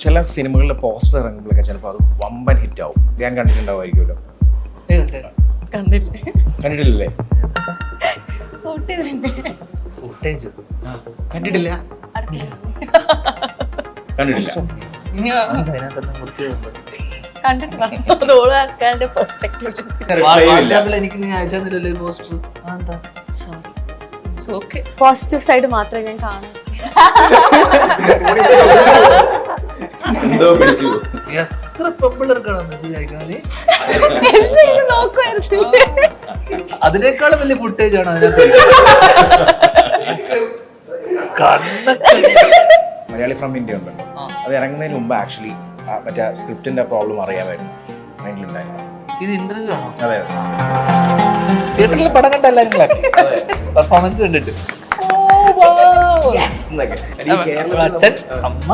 ചില സിനിമകളിലെ പോസ്റ്റർ ഇറങ്ങുമ്പോഴൊക്കെ ചിലപ്പോൾ അത് വമ്പൻ ഹിറ്റ് ആവും. ഞാൻ കണ്ടിട്ടുണ്ടാവുമായിരിക്കുമല്ലോ. കണ്ടിട്ടില്ലേ? കണ്ടിട്ടില്ല. എനിക്ക് നീ അയച്ചെന്നില്ലല്ലോ പോസ്റ്റർ. പോസിറ്റീവ് സൈഡ് മാത്രമേ ഞാൻ കാണൂ. എന്തോ പിടിച്ചു. എത്ര പെമ്പിളർക്കാണോ മെസ്സേജ് അയക്കുന്നത്? അതിനേക്കാളും വലിയ ഫുട്ടേജ് ആണോ അതിനകത്ത്? മലയാളി ഫ്രം ഇന്ത്യ ഉണ്ടല്ലോ, അത് ഇറങ്ങുന്നതിന് മുമ്പ് ആക്ച്വലി മറ്റേ സ്ക്രിപ്റ്റിന്റെ പ്രോബ്ലം അറിയാമായിരുന്നു മൈൻഡിലുണ്ടായിരുന്നു. ഇത് ഇന്റർവ്യൂ ആണോ? അതെ തിയേറ്ററിൽ പടം കണ്ട എല്ലാവരും പെർഫോമൻസ് കണ്ടിട്ട് അതെ. അച്ഛൻ അമ്മ